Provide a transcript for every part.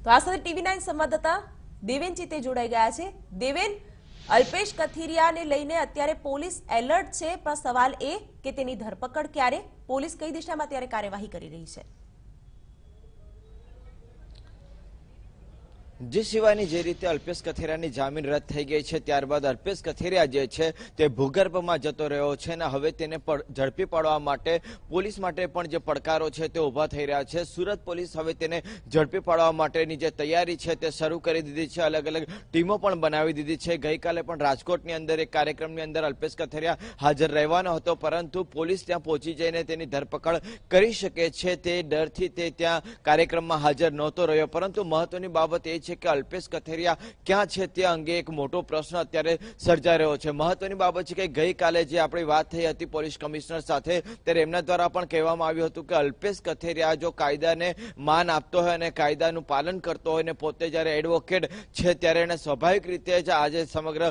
તો આ સાથે TV9 સંવાદદાતા દેવેન ચિત્તે જોડાઈ ગયા છે। દેવેન, અલ્પેશ કથિરિયાને લઈને અત્યારે પોલીસ એલર્ટ છે, પણ સવાલ એ કે તેની ધરપકડ ક્યારે, પોલીસ કઈ દિશામાં અત્યારે કાર્યવાહી કરી રહી છે? જે શિવાની જે રીતે અલ્પેશ કથિરિયાની જામીન રદ થઈ ગઈ છે, ત્યારબાદ અલ્પેશ કથિરિયા જે છે તે ભૂગર્ભમાં જતો રહ્યો છે અને હવે તેને ઝડપી પાડવા માટે પોલીસ માટે પણ જે પડકારો છે તે ઊભા થઈ રહ્યા છે। સુરત પોલીસ હવે તેને ઝડપી પાડવા માટેની જે તૈયારી છે તે શરૂ કરી દીધી છે, અલગ અલગ ટીમો પણ બનાવી દીધી છે। ગઈકાલે પણ રાજકોટની અંદર એક કાર્યક્રમની અંદર અલ્પેશ કથિરિયા હાજર રહેવાનો હતો, પરંતુ પોલીસ ત્યાં પહોંચી જઈને તેની ધરપકડ કરી શકે છે તે ડરથી તે ત્યાં કાર્યક્રમમાં હાજર નહોતો રહ્યો। પરંતુ મહત્વની બાબત એ છે કે અલ્પેશ કથિરિયા ક્યાં છે તે અંગે એક મોટો પ્રશ્ન અત્યારે સર્જાઈ રહ્યો છે। મહત્વની બાબત છે કે ગઈકાલે જે આપણી વાત થઈ હતી પોલીસ કમિશનર સાથે, ત્યારે એમના દ્વારા પણ કહેવામાં આવ્યું હતું કે અલ્પેશ કથિરિયા જો કાયદાને માન આપતો હોય અને કાયદાનું પાલન કરતો હોય ને પોતે જ્યારે એડવોકેટ છે ત્યારે એને સ્વાભાવિક રીતે જ આજે સમગ્ર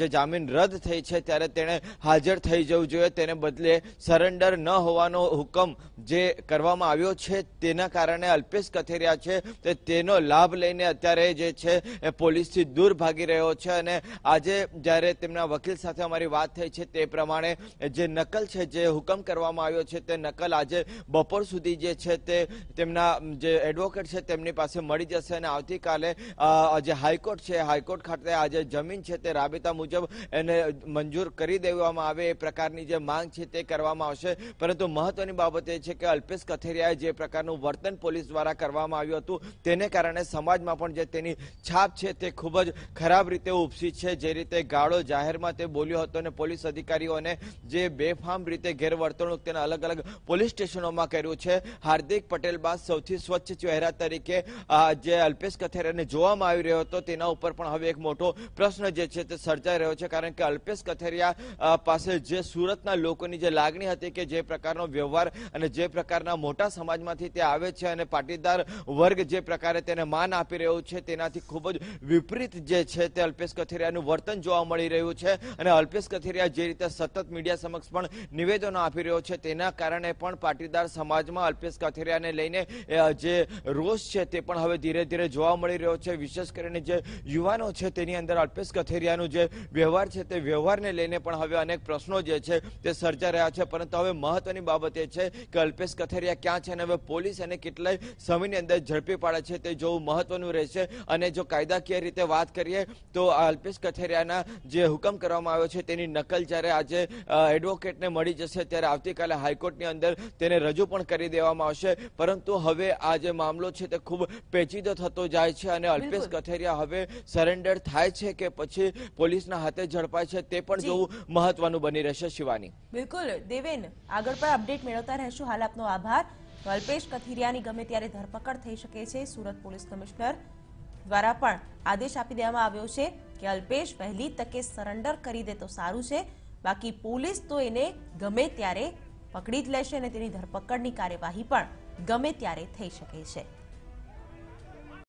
જે જામીન રદ થઈ છે ત્યારે તેણે હાજર થઈ જવું જોઈએ, તેને બદલે સરેન્ડર ન હોવાનો હુકમ જે કરવામાં આવ્યો છે તેના કારણે અલ્પેશ કથિરિયા છે તેનો લાભ લઈને અત્યારે જે છે એ પોલીસથી દૂર ભાગી રહ્યો છે। અને આજે જ્યારે તેમના વકીલ સાથે અમારી વાત થઈ છે તે પ્રમાણે જે નકલ છે, જે હુકમ કરવામાં આવ્યો છે તે નકલ આજે બપોર સુધી જે છે તે તેમના જે એડવોકેટ છે તેમની પાસે મળી જશે અને આવતીકાલે જે હાઈકોર્ટ છે, હાઈકોર્ટ ખાતે આજે જમીન છે તે રાબેતા મુજબ એને મંજૂર કરી દેવામાં આવે એ પ્રકારની જે માંગ છે તે કરવામાં આવશે। પરંતુ મહત્વની બાબત એ છે કે અલ્પેશ કથિરિયાએ જે પ્રકારનું વર્તન પોલીસ દ્વારા કરવામાં આવ્યું હતું તેને કારણે સમાજમાં પણ જે તેની છાપ છે તે ખૂબ જ ખરાબ રીતે ઉપસી છે। જે રીતે ગાળો જાહેરમાં તે બોલ્યો હતો અને પોલીસ અધિકારીઓને જે બેફામ રીતે ગેરવર્તણૂક તેના અલગ અલગ પોલીસ સ્ટેશનોમાં કર્યું છે। હાર્દિક પટેલ બાદ સૌથી સ્વચ્છ ચહેરા તરીકે જે અલ્પેશ કથિરિયાને જોવામાં આવી રહ્યો હતો તેના ઉપર પણ હવે એક મોટો પ્રશ્ન જે છે તે સર્જાઈ રહ્યો છે, કારણ કે અલ્પેશ કથિરિયા પાસે જે સુરતના લોકોની જે લાગણી હતી કે જે પ્રકારનો વ્યવહાર અને જે પ્રકારના મોટા સમાજમાંથી તે આવે છે અને પાટીદાર વર્ગ જે પ્રકારે તેને માન આપી રહ્યું છે તેનાથી ખૂબ જ વિપરીત જે છે તે અલ્પેશ કથિરિયાનું વર્તન જોવા મળી રહ્યું છે। અને અલ્પેશ કથિરિયા જે રીતે સતત મીડિયા સમક્ષ પણ નિવેદનો આપી રહ્યો છે તેના કારણે પણ પાટીદાર સમાજમાં અલ્પેશ કથિરિયાને લઈને જે રોષ છે તે પણ હવે ધીરે ધીરે જોવા મળી રહ્યો છે। વિશેષ કરીને જે યુવાનો છે તેની અંદર અલ્પેશ કથિરિયાનું જે વ્યવહાર છે તે વ્યવહારને લઈને પણ હવે અનેક પ્રશ્નો જે છે તે સર્જાઈ રહ્યા છે। પરંતુ હવે મહત્વની બાબત એ છે કે અલ્પેશ કથિરિયા ક્યાં છે અને હવે પોલીસ એને કેટલાય સમયની અંદર ઝડપી પાડે છે તે જોવું મહત્વનું રહેશે। અને જો કાયદાકીય રીતે વાત કરીએ તો અલ્પેશ કથિરિયાના જે હુકમ કરવામાં આવ્યો છે તેની નકલ જ્યારે આજે એડવોકેટને મળી જશે ત્યારે આવતીકાલે હાઈકોર્ટની અંદર તેને રજૂ પણ કરી દેવામાં આવશે। પરંતુ હવે આ જે મામલો છે તે ખૂબ પેચીદો થતો જાય છે અને અલ્પેશ કથિરિયા હવે સરેન્ડર થાય છે કે પછી પોલીસના હાથે ઝડપાય છે તે પણ જોવું મહત્વનું બની રહેશે। શિવાની, બિલકુલ દેવેન, આગળ પણ અપડેટ મેળવતા રહેશું। હાલ આપનો આભાર। અલ્પેશ કથિરિયાની ગમે ત્યારે ધરપકડ થઈ શકે છે। સુરત પોલીસ કમિશનર દ્વારા પણ આદેશ આપી દેવામાં આવ્યો છે કે અલ્પેશ વહેલી તકે સરેન્ડર કરી દે તો સારું છે, બાકી પોલીસ તો એને ગમે ત્યારે પકડી જ લેશે અને તેની ધરપકડની કાર્યવાહી પણ ગમે ત્યારે થઈ શકે છે।